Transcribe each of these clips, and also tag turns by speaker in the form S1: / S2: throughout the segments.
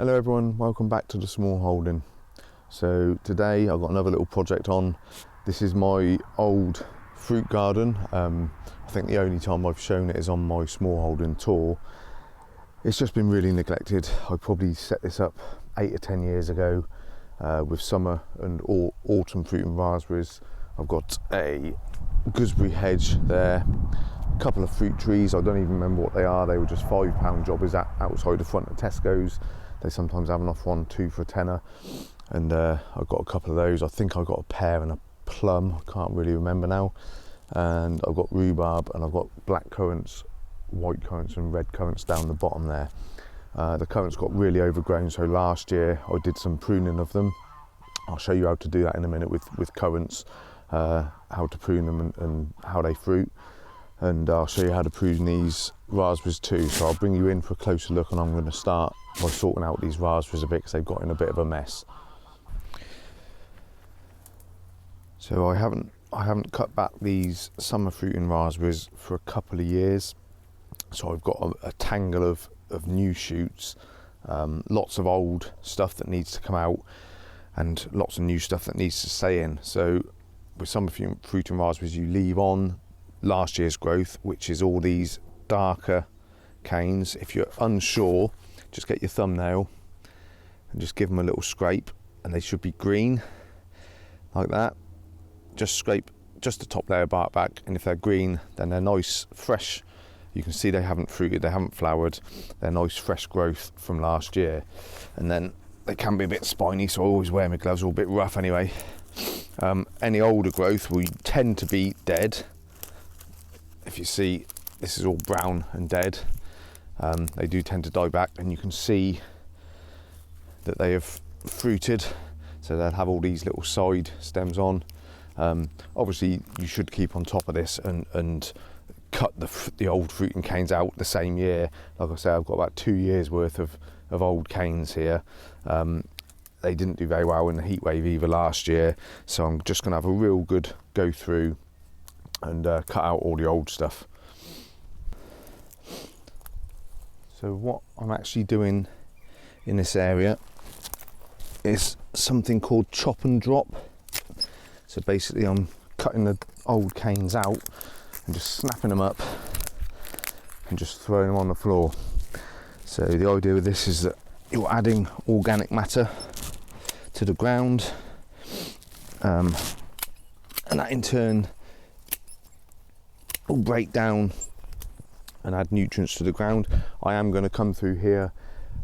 S1: Hello everyone, welcome back to the Smallholding. So today I've got another little project on. This is my old fruit garden. I think the only time I've shown it is on my Smallholding tour. It's just been really neglected. I probably set this up 8 or 10 years ago with summer and autumn fruit and raspberries. I've got a gooseberry hedge there, a couple of fruit trees. I don't even remember what they are. They were just £5 jobbers outside the front of Tesco's. They sometimes have an offer on 2 for a tenner, and I've got a couple of those. I think I got a pear and a plum, I can't really remember now. And I've got rhubarb, and I've got black currants, white currants and red currants down the bottom there. The currants got really overgrown, so last year I did some pruning of them. I'll show you how to do that in a minute with currants, how to prune them and how they fruit. And I'll show you how to prune these raspberries too. So I'll bring you in for a closer look, and I'm going to start by sorting out these raspberries a bit because they've got in a bit of a mess. So I haven't cut back these summer fruiting raspberries for a couple of years. So I've got a tangle of new shoots, lots of old stuff that needs to come out, and lots of new stuff that needs to stay in. So with summer fruiting raspberries, you leave on last year's growth, which is all these darker canes. If you're unsure, just get your thumbnail and just give them a little scrape, and they should be green like that. Just scrape just the top layer of bark back, and if they're green, then they're nice, fresh. You can see they haven't fruited, they haven't flowered. They're nice, fresh growth from last year. And then they can be a bit spiny, so I always wear my gloves, all a bit rough anyway. Any older growth will tend to be dead. If you see, this is all brown and dead. They do tend to die back, and you can see that they have fruited, so they'll have all these little side stems on. Obviously you should keep on top of this and cut the old fruiting canes out the same year. Like I say, I've got about 2 years worth of old canes here. They didn't do very well in the heat wave either last year, so I'm just going to have a real good go through and cut out all the old stuff. So what I'm actually doing in this area is something called chop and drop. So basically I'm cutting the old canes out and just snapping them up and just throwing them on the floor. So the idea with this is that you're adding organic matter to the ground, and that in turn will break down and add nutrients to the ground. I am going to come through here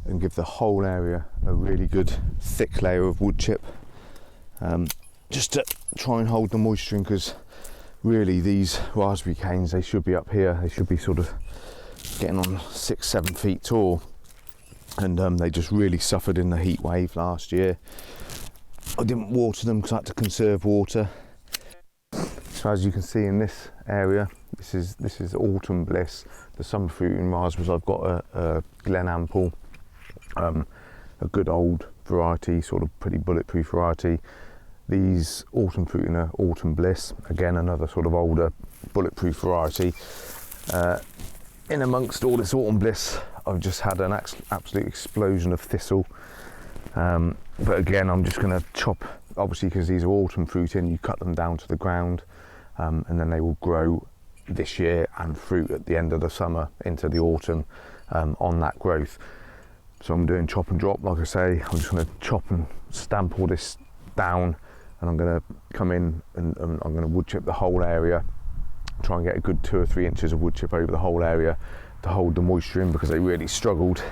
S1: and give the whole area a really good thick layer of wood chip, just to try and hold the moisture in, because really these raspberry canes, they should be up here. They should be sort of getting on 6-7 feet tall, and they just really suffered in the heat wave last year. I didn't water them because I had to conserve water. So as you can see in this area, this is Autumn Bliss, the summer fruiting raspberries. I've got a Glen Ample, a good old variety, sort of pretty bulletproof variety. These autumn fruiting are Autumn Bliss, again another sort of older bulletproof variety. In amongst all this Autumn Bliss, I've just had an absolute explosion of thistle. But again, I'm just going to chop, obviously because these are autumn fruiting, you cut them down to the ground, and then they will grow this year and fruit at the end of the summer into the autumn on that growth. So I'm doing chop and drop, like I say. I'm just going to chop and stamp all this down, and I'm going to come in and I'm going to wood chip the whole area, try and get a good 2 or 3 inches of wood chip over the whole area to hold the moisture in, because they really struggled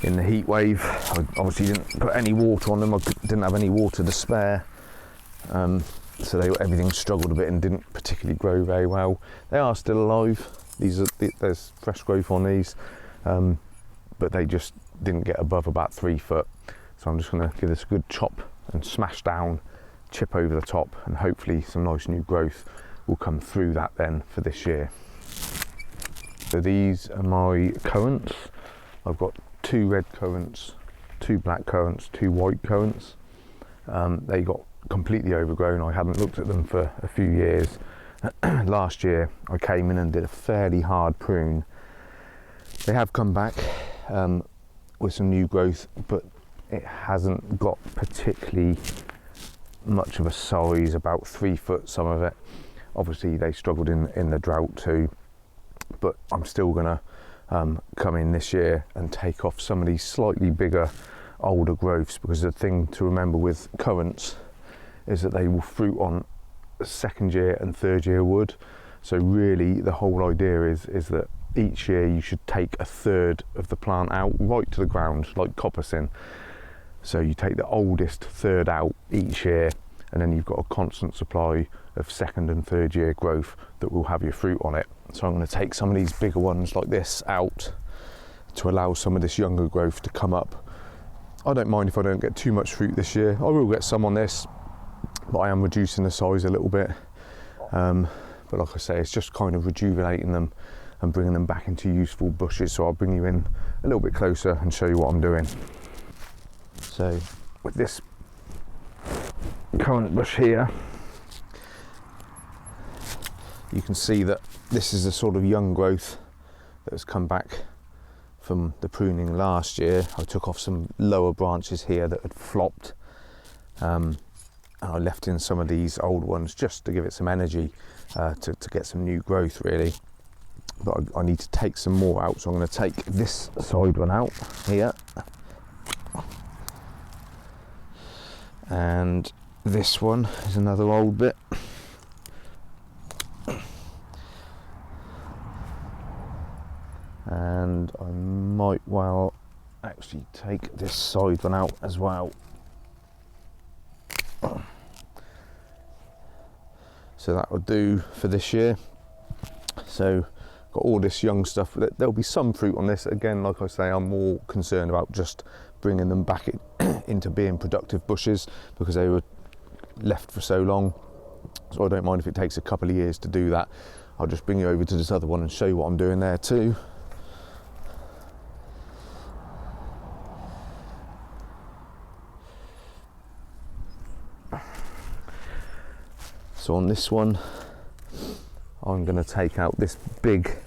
S1: in the heat wave. I obviously didn't put any water on them. I didn't have any water to spare, so everything struggled a bit and didn't particularly grow very well. They are still alive. There's fresh growth on these, but they just didn't get above about 3 foot. So I'm just going to give this a good chop and smash down, chip over the top, and hopefully some nice new growth will come through that then for this year. So these are my currants. I've got 2 red currants, 2 black currants, 2 white currants. They got completely overgrown. I hadn't looked at them for a few years. Last year I came in and did a fairly hard prune. They have come back, with some new growth, but it hasn't got particularly much of a size, about 3 foot some of it. Obviously they struggled in the drought too, but I'm still gonna come in this year and take off some of these slightly bigger older growths, because the thing to remember with currants is that they will fruit on 2nd year and 3rd year wood. So really the whole idea is that each year you should take a 1/3 of the plant out right to the ground, like coppicing. So you take the oldest 1/3 out each year, and then you've got a constant supply of 2nd and 3rd year growth that will have your fruit on it. So I'm going to take some of these bigger ones like this out to allow some of this younger growth to come up. I don't mind if I don't get too much fruit this year. I will get some on this, but I am reducing the size a little bit. But like I say, it's just kind of rejuvenating them and bringing them back into useful bushes. So I'll bring you in a little bit closer and show you what I'm doing. So with this currant bush here, you can see that this is a sort of young growth that has come back from the pruning last year. I took off some lower branches here that had flopped, and I left in some of these old ones just to give it some energy, to get some new growth really. But I need to take some more out, so I'm going to take this side one out here, and this one is another old bit. And I might well actually take this side one out as well. So that will do for this year. So got all this young stuff. There'll be some fruit on this. Again, like I say, I'm more concerned about just bringing them back into being productive bushes, because they were left for so long. So I don't mind if it takes a couple of years to do that. I'll just bring you over to this other one and show you what I'm doing there too. So on this one, I'm going to take out this big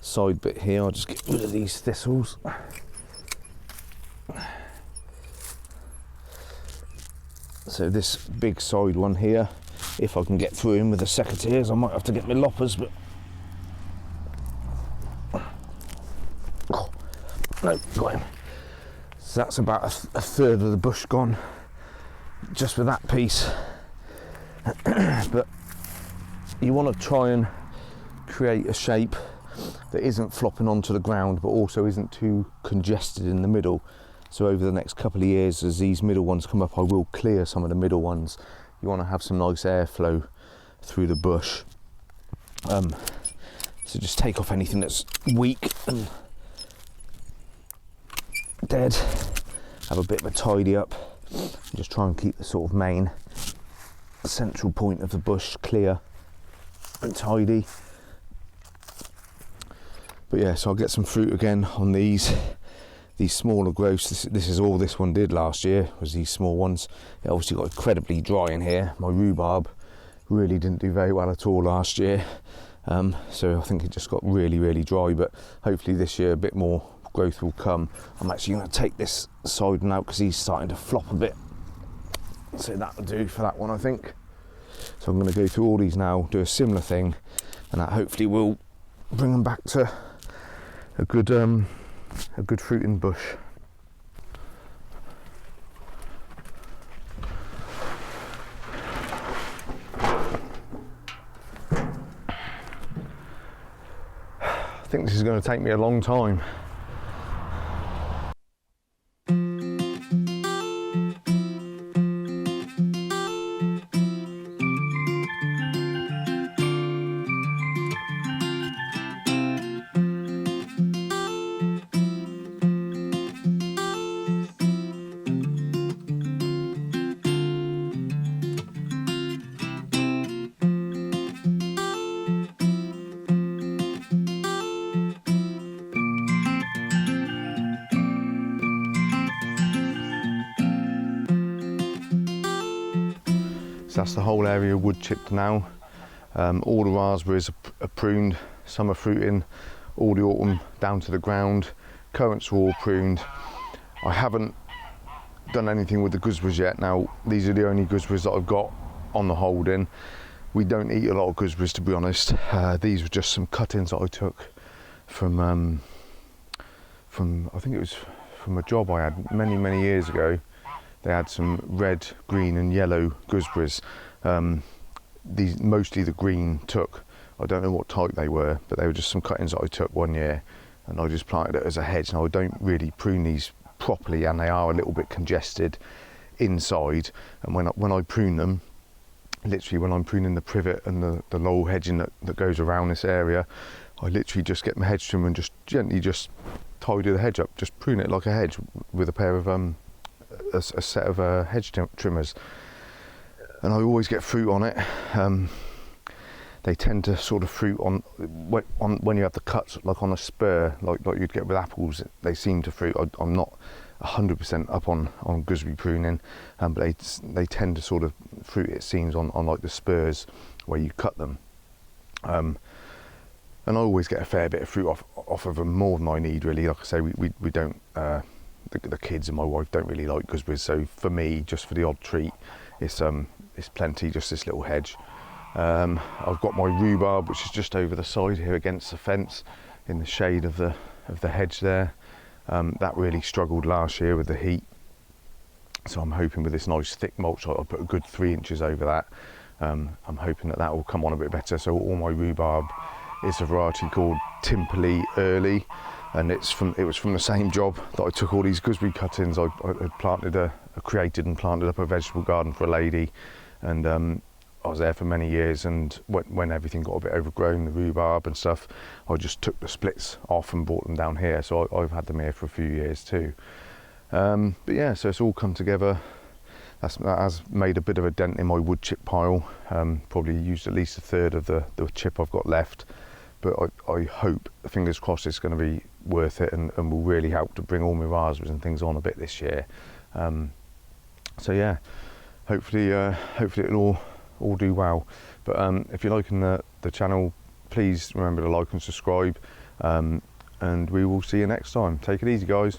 S1: side bit here. I'll just get rid of these thistles. So this big side one here, if I can get through him with the secateurs, I might have to get my loppers, but no, got him. So that's about a 1/3 of the bush gone just with that piece. But you want to try and create a shape that isn't flopping onto the ground, but also isn't too congested in the middle. So over the next couple of years, as these middle ones come up, I will clear some of the middle ones. You want to have some nice airflow through the bush. So just take off anything that's weak and dead. Have a bit of a tidy up. Just try and keep the sort of main central point of the bush clear and tidy. But yeah, so I'll get some fruit again on these smaller growths. This is all this one did last year, was these small ones. It obviously got incredibly dry in here. My rhubarb really didn't do very well at all last year, so I think it just got really dry. But hopefully this year a bit more growth will come. I'm actually going to take this side one out because he's starting to flop a bit. So that'll do for that one, I think. So I'm going to go through all these now, do a similar thing, and that hopefully will bring them back to a good fruiting bush. I think this is going to take me a long time. So that's the whole area wood chipped now. All the raspberries are pruned, some are fruiting, all the autumn down to the ground. Currants are all pruned. I haven't done anything with the gooseberries yet. Now, these are the only gooseberries that I've got on the holding. We don't eat a lot of gooseberries, to be honest. These were just some cuttings that I took from I think it was from a job I had many years ago. They had some red, green and yellow gooseberries. These, mostly the green, took. I don't know what type they were, but they were just some cuttings that I took one year, and I just planted it as a hedge. Now, I don't really prune these properly, and they are a little bit congested inside, and when I prune them, literally when I'm pruning the privet and the laurel hedging that goes around this area, I literally just get my hedge trimmer and just gently just tidy the hedge up, just prune it like a hedge with a pair of a set of hedge trimmers, and I always get fruit on it. They tend to sort of fruit on when you have the cuts, like on a spur, like you'd get with apples. They seem to fruit. I'm not 100% up on gooseberry pruning, but they tend to sort of fruit, it seems, on like the spurs where you cut them. And I always get a fair bit of fruit off of them, more than I need, really. Like I say, we don't, the kids and my wife don't really like gooseberries, so for me, just for the odd treat, it's plenty, just this little hedge. I've got my rhubarb, which is just over the side here against the fence, in the shade of the hedge there. That really struggled last year with the heat, so I'm hoping with this nice thick mulch, I'll put a good 3 inches over that. I'm hoping that will come on a bit better. So all my rhubarb is a variety called Timperley Early, and it was from the same job that I took all these gooseberry cuttings. I had created and planted up a vegetable garden for a lady, and I was there for many years, and when everything got a bit overgrown, the rhubarb and stuff, I just took the splits off and brought them down here. So I've had them here for a few years too. But yeah, so it's all come together. That has made a bit of a dent in my wood chip pile. Probably used at least a third of the chip I've got left. But I hope, fingers crossed, it's going to be worth it and will really help to bring all my raspberries and things on a bit this year. So yeah, hopefully it'll all do well. But if you're liking the channel, please remember to like and subscribe, and we will see you next time. Take it easy, guys.